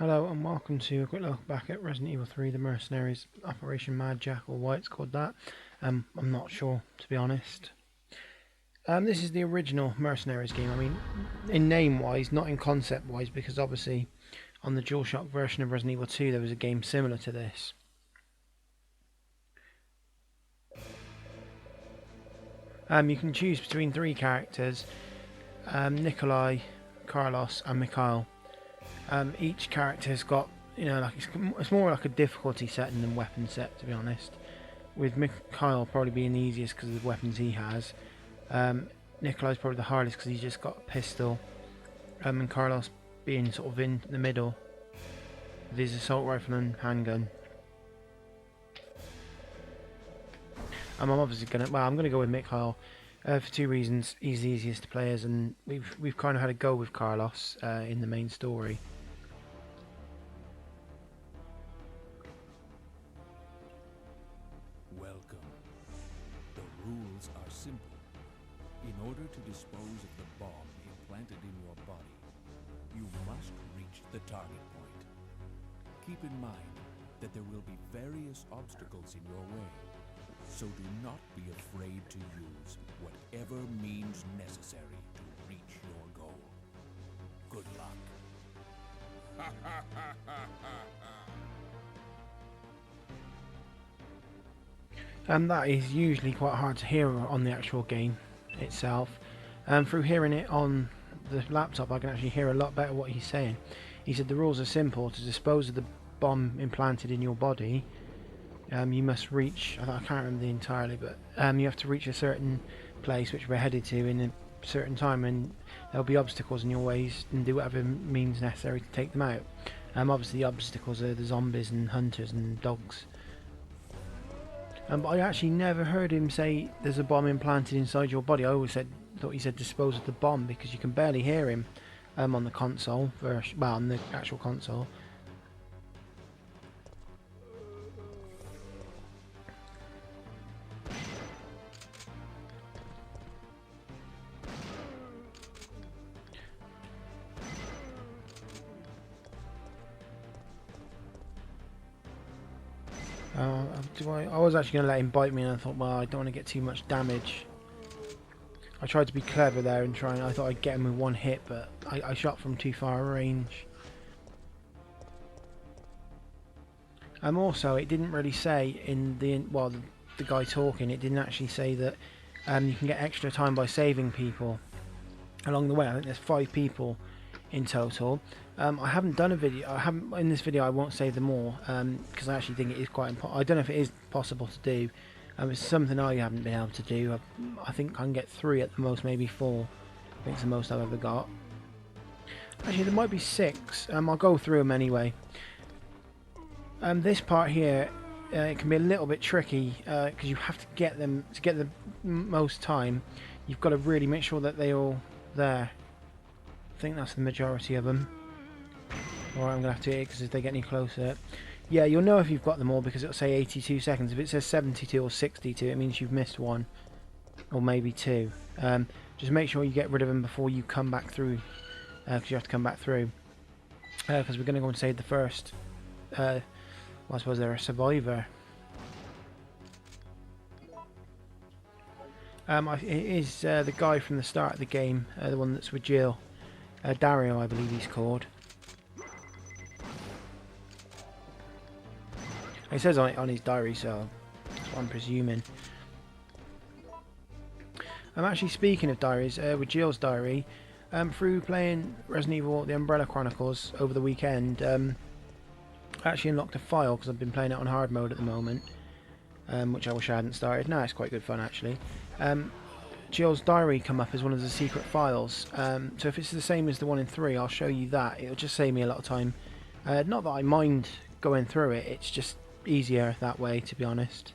Hello and welcome to a quick look back at Resident Evil 3 The Mercenaries, Operation Mad Jack, or why it's called that. I'm not sure, to be honest. This is the original Mercenaries game. I mean, in name-wise, not in concept-wise, because obviously on the DualShock version of Resident Evil 2 there was a game similar to this. You can choose between three characters, Nikolai, Carlos and Mikhail. Each character's got, like it's more like a difficulty setting than weapon set, to be honest. With Mikhail probably being the easiest because of the weapons he has. Nikolai's probably the hardest because he's just got a pistol. And Carlos being sort of in the middle with his assault rifle and handgun. I'm obviously I'm gonna go with Mikhail for two reasons. He's the easiest to play as, and we've kind of had a go with Carlos in the main story. Welcome. The rules are simple. In order to dispose of the bomb implanted in your body, you must reach the target point. Keep in mind that there will be various obstacles in your way, so do not be afraid to use whatever means necessary to reach your goal. Good luck. That is usually quite hard to hear on the actual game itself. Through hearing it on the laptop, I can actually hear a lot better what he's saying. He said the rules are simple. To dispose of the bomb implanted in your body, you must reach, I can't remember the entirely, but you have to reach a certain place which we're headed to in a certain time, and there'll be obstacles in your ways, and do whatever means necessary to take them out. Obviously the obstacles are the zombies and hunters and dogs. But I actually never heard him say there's a bomb implanted inside your body. I always thought he said dispose of the bomb, because you can barely hear him on the console version, well, on the actual console. I was actually going to let him bite me, and I thought, well, I don't want to get too much damage. I tried to be clever there and I thought I'd get him with one hit, but I shot from too far a range. Also, it didn't really say in the guy talking, it didn't actually say that you can get extra time by saving people along the way. I think there's 5 people in total. I haven't done a video. In this video. I won't save them all because I actually think it is quite important. I don't know if it is possible to do. It's something I haven't been able to do. I think I can get 3 at the most, maybe 4. I think it's the most I've ever got. Actually, there might be 6. I'll go through them anyway. This part here, it can be a little bit tricky because you have to get them to get the most time. You've got to really make sure that they're all there. I think that's the majority of them. Alright, I'm going to have to hit it because if they get any closer. Yeah, you'll know if you've got them all because it'll say 82 seconds. If it says 72 or 62, it means you've missed 1. Or maybe 2. Just make sure you get rid of them before you come back through. Because you have to come back through. Because we're going to go and save the first. Well, I suppose they're a survivor. It is the guy from the start of the game. The one that's with Jill. Dario, I believe he's called. It says on his diary, so that's what I'm presuming. I'm actually speaking of diaries, with Jill's diary, through playing Resident Evil The Umbrella Chronicles over the weekend, I actually unlocked a file because I've been playing it on hard mode at the moment, which I wish I hadn't started. No, it's quite good fun actually. Jill's diary come up as one of the secret files, so if it's the same as the one in 3, I'll show you that. It'll just save me a lot of time. Not that I mind going through it, it's just easier that way, to be honest.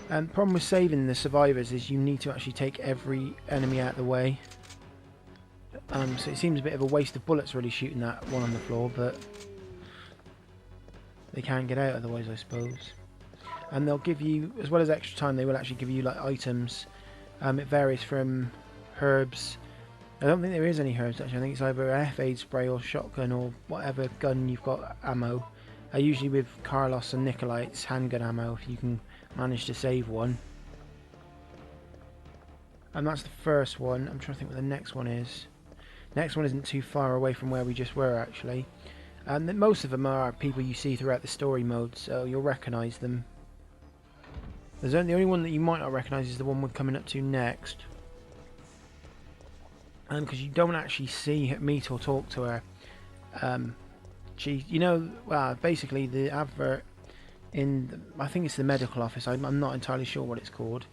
The problem with saving the survivors is you need to actually take every enemy out of the way. So it seems a bit of a waste of bullets really shooting that one on the floor, but they can't get out otherwise, I suppose. And they'll give you, as well as extra time, they will actually give you like items. It varies from herbs I don't think there is any herbs actually. I think it's either a F-aid spray or shotgun or whatever gun you've got ammo. Usually with Carlos and Nikolai it's handgun ammo if you can manage to save one. And that's the first one. I'm trying to think what the next one is. Next one isn't too far away from where we just were actually. And most of them are people you see throughout the story mode, so you'll recognise them. The only one that you might not recognise is the one we're coming up to next. Because you don't actually see her meet or talk to her. She, well, basically the advert in, I think it's the medical office, I'm not entirely sure what it's called.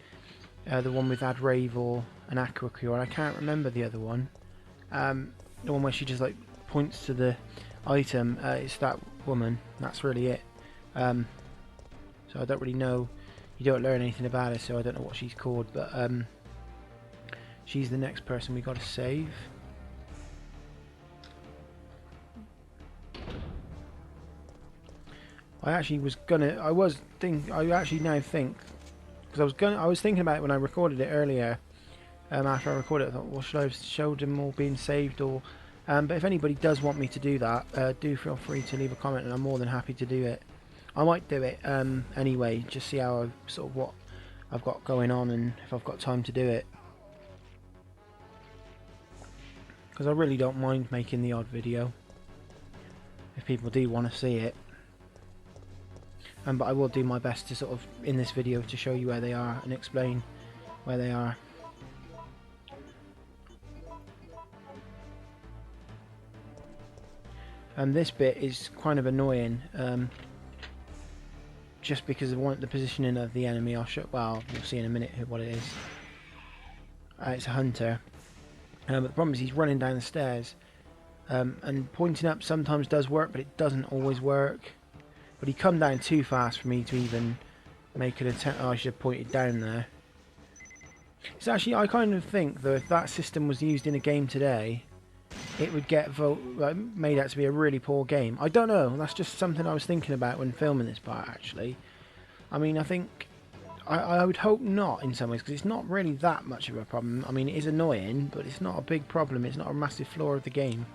The one with Ad Rave or an Aqua Cure, I can't remember the other one. The one where she just like points to the item, it's that woman, that's really it. So I don't really know, you don't learn anything about her, so I don't know what she's called, but she's the next person we got to save. I actually now think, because I was thinking about it when I recorded it earlier. After I recorded it, I thought, well, should I have showed them all being saved, or? But if anybody does want me to do that, do feel free to leave a comment, and I'm more than happy to do it. I might do it anyway, just see how what I've got going on, and if I've got time to do it. Because I really don't mind making the odd video if people do want to see it. But I will do my best to in this video to show you where they are and explain where they are. This bit is kind of annoying, just because of the positioning of the enemy. Well, you'll see in a minute what it is. It's a hunter. But the problem is he's running down the stairs, and pointing up sometimes does work, but it doesn't always work. But he come down too fast for me to even make an attempt. Oh, I should have pointed down there. It's actually, I kind of think that if that system was used in a game today, it would get made out to be a really poor game. I don't know, that's just something I was thinking about when filming this part actually. I mean, I think, I would hope not in some ways, because it's not really that much of a problem. I mean, it is annoying, but it's not a big problem, it's not a massive flaw of the game.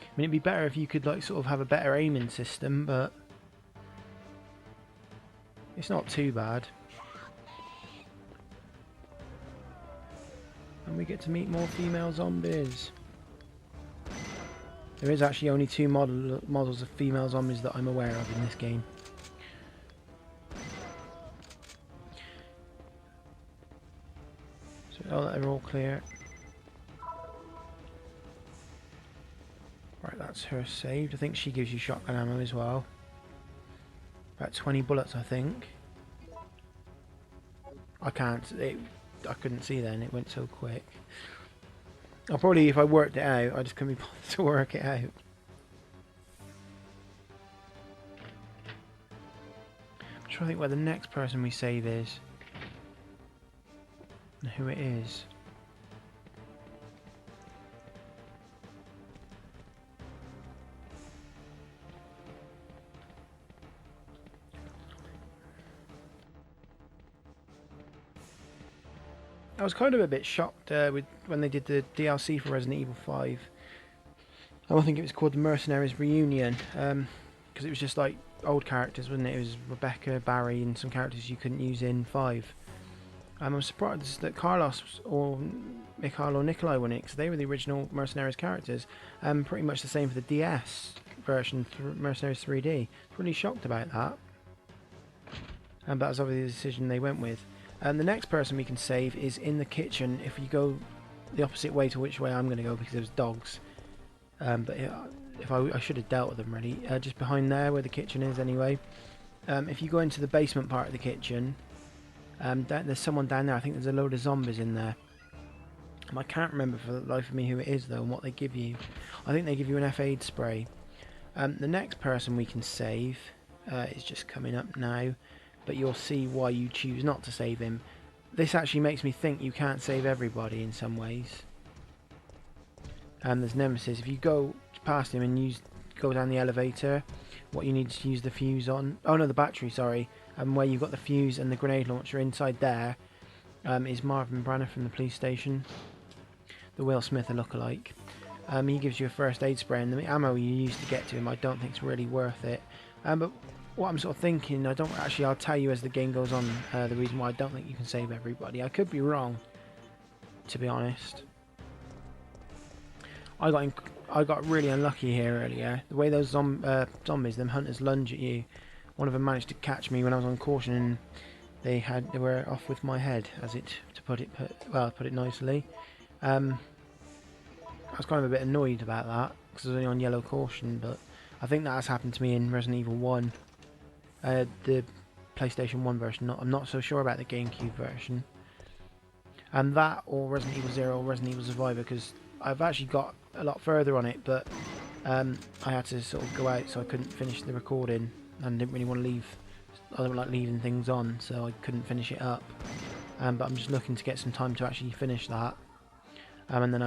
I mean, it'd be better if you could have a better aiming system, but it's not too bad. And we get to meet more female zombies. There is actually only 2 models of female zombies that I'm aware of in this game. So they're all clear. Right, that's her saved. I think she gives you shotgun ammo as well. About 20 bullets, I think. I couldn't see then, it went so quick. I'll probably, if I worked it out, I just couldn't be bothered to work it out. I'm trying to think where the next person we save is. And who it is. I was kind of a bit shocked when they did the DLC for Resident Evil 5. I think it was called the Mercenaries Reunion, because it was just like old characters, wasn't it? It was Rebecca, Barry, and some characters you couldn't use in 5. I'm surprised that Carlos or Mikhail or Nikolai won it, because they were the original Mercenaries characters. Pretty much the same for the DS version, Mercenaries 3D. Really shocked about that. But that was obviously the decision they went with. The next person we can save is in the kitchen. If you go the opposite way to which way I'm going to go, because there's dogs. But if I should have dealt with them really. Just behind there where the kitchen is anyway. If you go into the basement part of the kitchen, there's someone down there. I think there's a load of zombies in there. I can't remember for the life of me who it is though and what they give you. I think they give you an F-aid spray. The next person we can save is just coming up now. But you'll see why you choose not to save him. This actually makes me think you can't save everybody in some ways. There's Nemesis. If you go past him and go down the elevator, what you need to use the fuse on... Oh no, the battery, sorry. Where you've got the fuse and the grenade launcher inside there is Marvin Branner from the police station. the Will Smith lookalike. He gives you a first aid spray, and the ammo you use to get to him I don't think is really worth it. But what I'm sort of thinking, I'll tell you as the game goes on the reason why I don't think you can save everybody. I could be wrong, to be honest. I got really unlucky here earlier. The way those zombies, them hunters, lunge at you. One of them managed to catch me when I was on caution, and they were off with my head, to put it nicely. I was kind of a bit annoyed about that because I was only on yellow caution, but I think that has happened to me in Resident Evil 1, the PlayStation 1 version. I'm not so sure about the GameCube version. And that, or Resident Evil 0, or Resident Evil Survivor, because I've actually got a lot further on it, but I had to sort of go out, so I couldn't finish the recording, and didn't really want to leave. I don't like leaving things on, so I couldn't finish it up. But I'm just looking to get some time to actually finish that, and then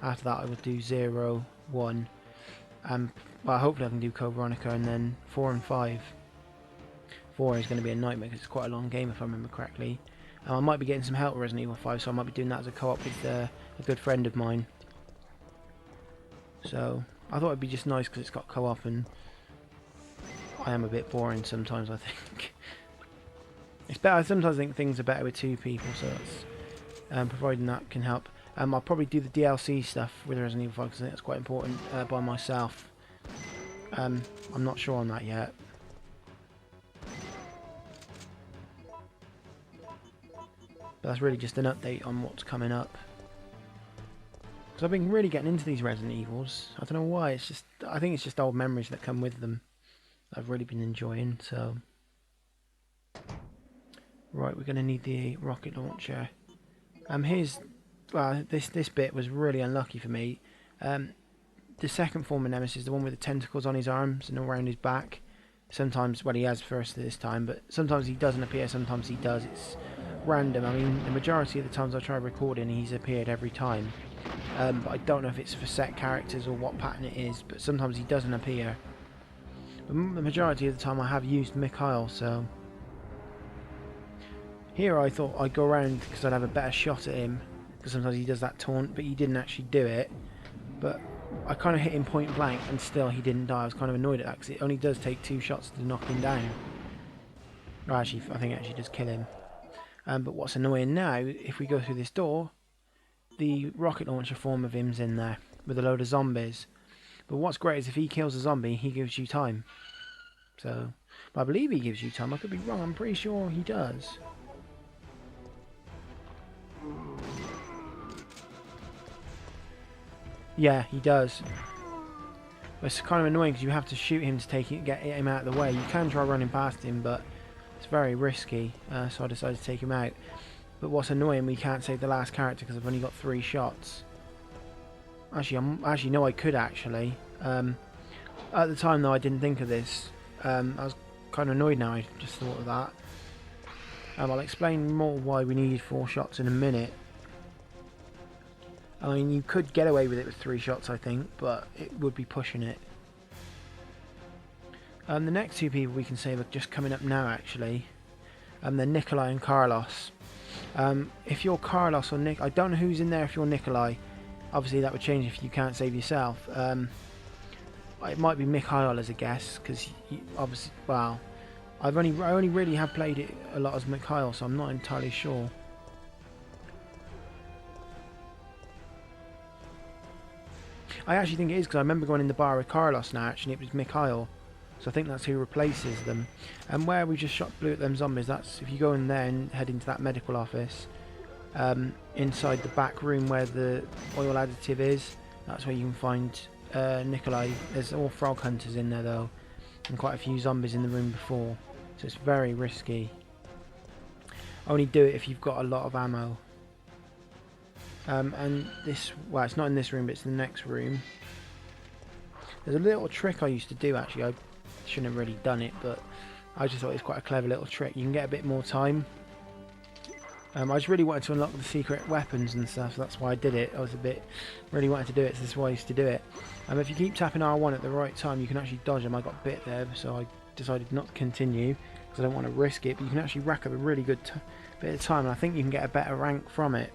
after that I will do 0, 1, well, hopefully I can do Code Veronica, and then 4 and 5. 4 is going to be a nightmare because it's quite a long game if I remember correctly. I might be getting some help with Resident Evil 5, so I might be doing that as a co-op with a good friend of mine. So I thought it'd be just nice because it's got co-op, and I am a bit boring sometimes, I think. It's better. I sometimes think things are better with 2 people, so that's, providing that can help. I'll probably do the DLC stuff with Resident Evil 5 because I think that's quite important by myself. I'm not sure on that yet. But that's really just an update on what's coming up. Because I've been really getting into these Resident Evils. I don't know why. I think it's just old memories that come with them. I've really been enjoying. So, right, we're going to need the rocket launcher. This bit was really unlucky for me. The second form of Nemesis, the one with the tentacles on his arms and around his back. Sometimes, well, he has first this time, but sometimes he doesn't appear, sometimes he does. It's random. I mean, the majority of the times I try recording, he's appeared every time. But I don't know if it's for set characters or what pattern it is, but sometimes he doesn't appear. But the majority of the time I have used Mikhail, so... Here I thought I'd go around because I'd have a better shot at him, because sometimes he does that taunt, but he didn't actually do it. But I kind of hit him point blank and still he didn't die. I was kind of annoyed at that because it only does take 2 shots to knock him down. Or actually, I think it actually does kill him. But what's annoying now, if we go through this door, the rocket launcher form of him's in there with a load of zombies. But what's great is if he kills a zombie, he gives you time. So, but I believe he gives you time. I could be wrong. I'm pretty sure he does. Yeah, he does. But it's kind of annoying because you have to shoot him to get him out of the way. You can try running past him, but it's very risky. So I decided to take him out. But what's annoying, we can't save the last character because I've only got 3 shots. Actually, no, I could actually. At the time, though, I didn't think of this. I was kind of annoyed now. I just thought of that. I'll explain more why we needed 4 shots in a minute. I mean, you could get away with it with 3 shots, I think, but it would be pushing it. The next 2 people we can save are just coming up now, actually. They're Nikolai and Carlos. If you're Carlos or Nick, I don't know who's in there if you're Nikolai. Obviously, that would change if you can't save yourself. It might be Mikhail as a guess, because obviously, well, I only really have played it a lot as Mikhail, so I'm not entirely sure. I actually think it is because I remember going in the bar with Carlos now, actually it was Mikhail. So I think that's who replaces them. And where we just blew at them zombies, that's if you go in there and head into that medical office, inside the back room where the oil additive is, that's where you can find Nikolai. There's all frog hunters in there though, and quite a few zombies in the room before, so it's very risky. Only do it if you've got a lot of ammo. And this, well, it's not in this room, but it's in the next room. There's a little trick I used to do, actually. I shouldn't have really done it, but I just thought it was quite a clever little trick. You can get a bit more time. I just really wanted to unlock the secret weapons and stuff, so that's why I did it. I was really wanted to do it, so this is why I used to do it. If you keep tapping R1 at the right time, you can actually dodge them. I got bit there, so I decided not to continue, because I don't want to risk it, but you can actually rack up a really good bit of time, and I think you can get a better rank from it.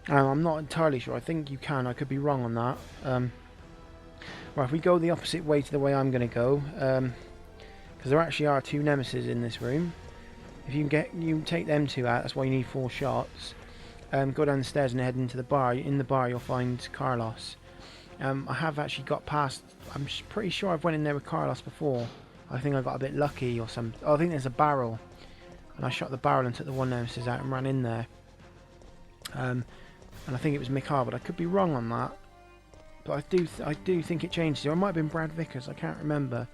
I'm not entirely sure. I think you can. I could be wrong on that. Right, if we go the opposite way to the way I'm going to go, because there actually are 2 nemesis in this room. If you can take them 2 out, that's why you need 4 shots. Go down the stairs and head into the bar. In the bar you'll find Carlos. I have actually got past, I'm pretty sure I've went in there with Carlos before. I think I got a bit lucky or something. Oh, I think there's a barrel. And I shot the barrel and took the 1 nemesis out and ran in there. And I think it was Mikhail, but I could be wrong on that. But I do think it changed. Or it might have been Brad Vickers, I can't remember.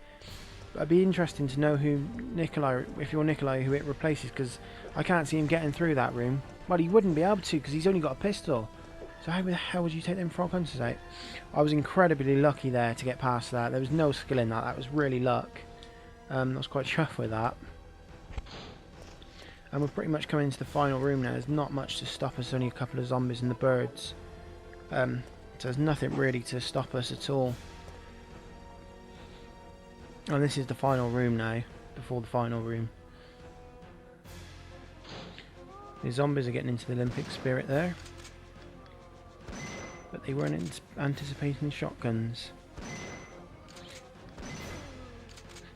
But it'd be interesting to know who Nikolai, if you're Nikolai, who it replaces, because I can't see him getting through that room. Well, he wouldn't be able to, because he's only got a pistol. So how the hell would you take them frog hunters out? I was incredibly lucky there to get past that. There was no skill in that. That was really luck. I was quite chuffed with that. And we're pretty much coming into the final room now. There's not much to stop us. Only a couple of zombies and the birds. So there's nothing really to stop us at all. And this is the final room now. Before the final room. The zombies are getting into the Olympic spirit there. But they weren't anticipating shotguns.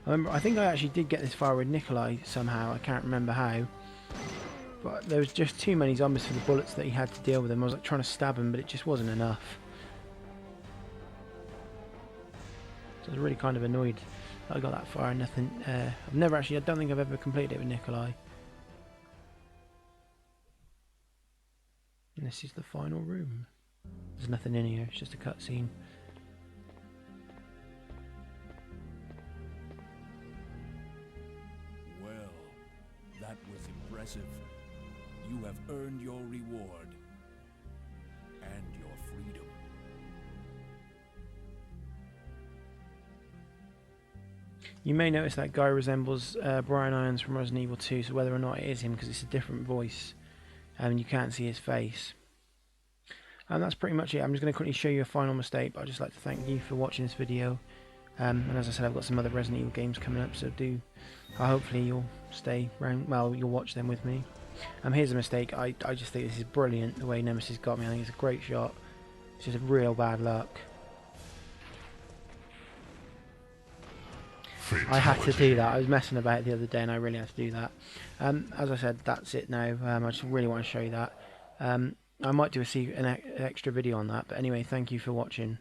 I think I actually did get this far with Nikolai somehow. I can't remember how. But there was just too many zombies for the bullets that he had to deal with them. I was like trying to stab him, but it just wasn't enough. So I was really kind of annoyed that I got that far and nothing. I've never actually, I don't think I've ever completed it with Nikolai. And this is the final room. There's nothing in here, it's just a cutscene. Well, that was impressive. You have earned your reward. And your freedom. You may notice that guy resembles Brian Irons from Resident Evil 2, so whether or not it is him, because it's a different voice, and you can't see his face. And that's pretty much it. I'm just going to quickly show you a final mistake, but I'd just like to thank you for watching this video. And as I said, I've got some other Resident Evil games coming up, so hopefully you'll stay around, well, you'll watch them with me. Here's a mistake. I just think this is brilliant, the way Nemesis got me. I think it's a great shot. It's just real bad luck. I had to do that. I was messing about the other day and I really had to do that. As I said, that's it now. I just really want to show you that. I might do an extra video on that, but anyway, thank you for watching.